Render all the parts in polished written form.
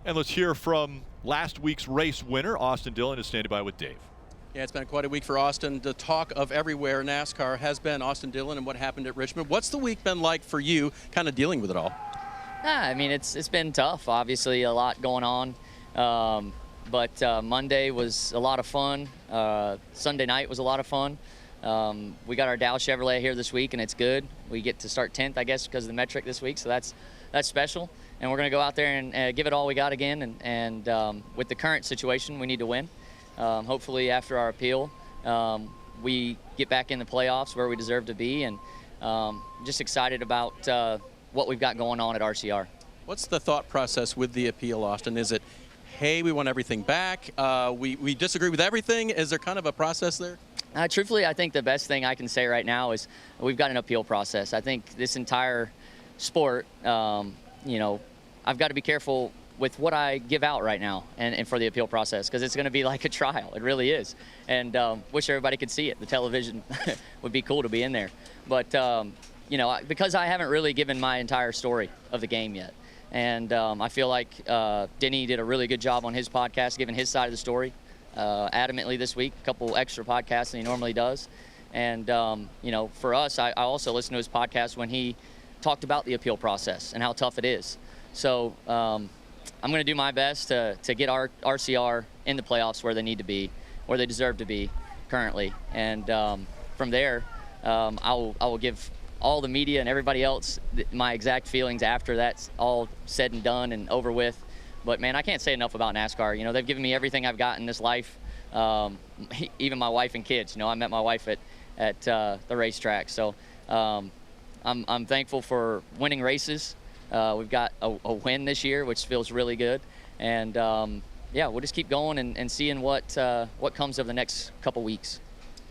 And let's hear from last week's race winner. Austin Dillon is standing by with Dave. Yeah, it's been quite a week for Austin. The talk of everywhere NASCAR has been Austin Dillon and what happened at Richmond. What's the week been like for you, kind of dealing with it all? I mean, it's been tough. Obviously, a lot going on. But Monday was a lot of fun. Sunday night was a lot of fun. We got our Dow Chevrolet here this week, and it's good. We get to start 10th, I guess, because of the metric this week, so that's special. And we're going to go out there and give it all we got again. And with the current situation, we need to win. Hopefully, after our appeal, we get back in the playoffs where we deserve to be. And just excited about what we've got going on at RCR. What's the thought process with the appeal, Austin? Is it, hey, we want everything back? We disagree with everything? Is there kind of a process there? Truthfully, I think the best thing I can say right now is we've got an appeal process. I think this entire sport, you know, I've got to be careful with what I give out right now and for the appeal process, because it's going to be like a trial. It really is. And wish everybody could see it. The television would be cool to be in there. But, you know, because I haven't really given my entire story of the game yet. And I feel like Denny did a really good job on his podcast, giving his side of the story adamantly this week, a couple extra podcasts than he normally does. And, you know, for us, I also listened to his podcast when he talked about the appeal process and how tough it is. So I'm going to do my best to get our RCR in the playoffs where they need to be, where they deserve to be currently. And from there, I will give all the media and everybody else my exact feelings after that's all said and done and over with. But, man, I can't say enough about NASCAR. You know, they've given me everything I've got in this life, even my wife and kids. You know, I met my wife at the racetrack. So I'm thankful for winning races. We've got a win this year, which feels really good. And, yeah, we'll just keep going and seeing what comes of the next couple weeks.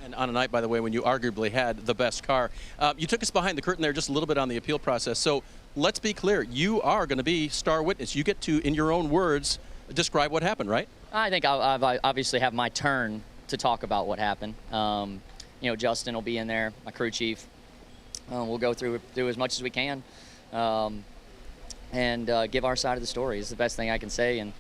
And on a night, by the way, when you arguably had the best car. You took us behind the curtain there just a little bit on the appeal process. So let's be clear. You are going to be star witness. You get to, in your own words, describe what happened, right? I think I obviously have my turn to talk about what happened. You know, Justin will be in there, my crew chief. We'll go through as much as we can and give our side of the story. It's the best thing I can say and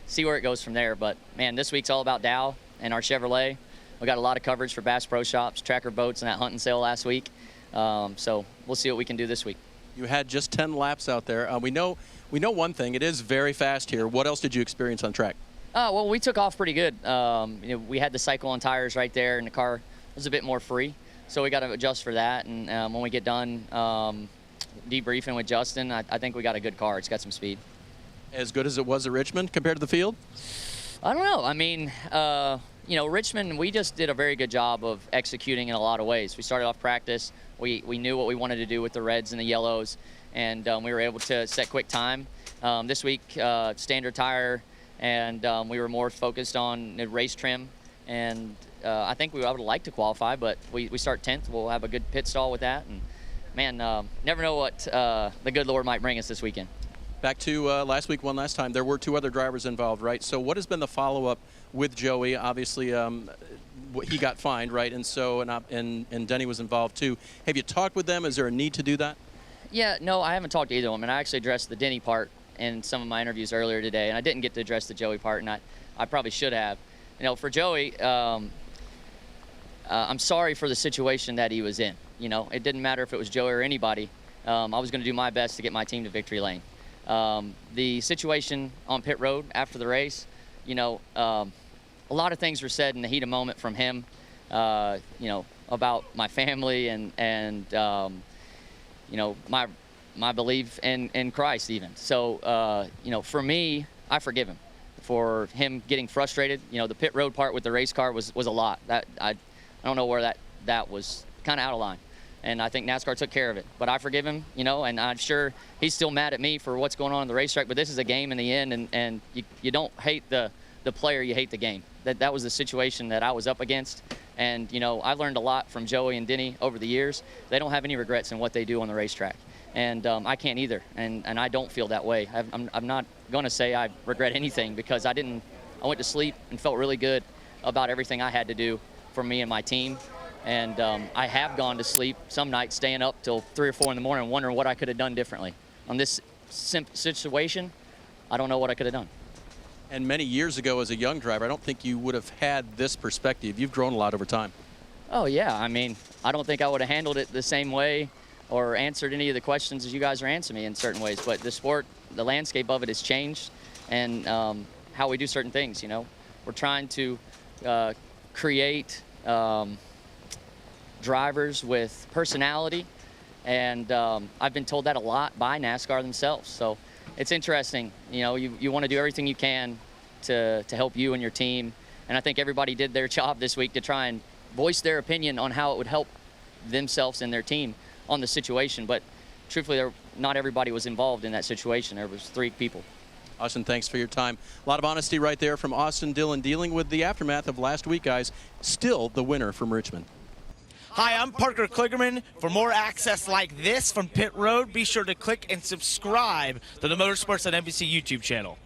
see where it goes from there. But, man, this week's all about Dow and our Chevrolet. We got a lot of coverage for Bass Pro Shops, Tracker Boats, and that hunting sale last week. So we'll see what we can do this week. You had just 10 laps out there. We know one thing. It is very fast here. What else did you experience on track? Well, we took off pretty good. You know, we had the cycle on tires right there, and the car was a bit more free. So we got to adjust for that. And when we get done debriefing with Justin, I think we got a good car. It's got some speed. As good as it was at Richmond compared to the field? I don't know. I mean, you know, Richmond, we just did a very good job of executing in a lot of ways. We started off practice. We knew what we wanted to do with the reds and the yellows, and we were able to set quick time. This week, standard tire, and we were more focused on the race trim. And I think I would like to qualify, but we start 10th. We'll have a good pit stall with that. And, man, never know what the good Lord might bring us this weekend. Back to last week, one last time. There were 2 other drivers involved, right? So what has been the follow-up with Joey? Obviously, he got fined, right? And so and Denny was involved too. Have you talked with them? Is there a need to do that? Yeah, no, I haven't talked to either of them. And I actually addressed the Denny part in some of my interviews earlier today, and I didn't get to address the Joey part, and I probably should have. You know, for Joey, I'm sorry for the situation that he was in. You know, it didn't matter if it was Joey or anybody. I was going to do my best to get my team to victory lane. The situation on pit road after the race, you know, a lot of things were said in the heat of moment from him, you know, about my family and you know, my belief in Christ even. So, you know, for me, I forgive him for him getting frustrated. You know, the pit road part with the race car was a lot. That I don't know where that was kind of out of line. And I think NASCAR took care of it. But I forgive him, you know, and I'm sure he's still mad at me for what's going on in the racetrack. But this is a game in the end, and you don't hate the player, you hate the game. That was the situation that I was up against. And, you know, I learned a lot from Joey and Denny over the years. They don't have any regrets in what they do on the racetrack. And I can't either, and I don't feel that way. I'm not going to say I regret anything, because I went to sleep and felt really good about everything I had to do for me and my team. And I have gone to sleep some nights staying up till 3 or 4 in the morning wondering what I could have done differently. On this situation, I don't know what I could have done. And many years ago as a young driver, I don't think you would have had this perspective. You've grown a lot over time. Oh, yeah. I mean, I don't think I would have handled it the same way or answered any of the questions as you guys are answering me in certain ways. But the sport, the landscape of it has changed, and how we do certain things, you know. We're trying to create drivers with personality, and I've been told that a lot by NASCAR themselves. So it's interesting. You know, you want to do everything you can to help you and your team, and I think everybody did their job this week to try and voice their opinion on how it would help themselves and their team on the situation. But truthfully, not everybody was involved in that situation. There was 3 people. Austin, thanks for your time. A lot of honesty right there from Austin Dillon, dealing with the aftermath of last week, guys. Still the winner from Richmond. Hi, I'm Parker Kligerman. For more access like this from Pit Road, be sure to click and subscribe to the Motorsports on NBC YouTube channel.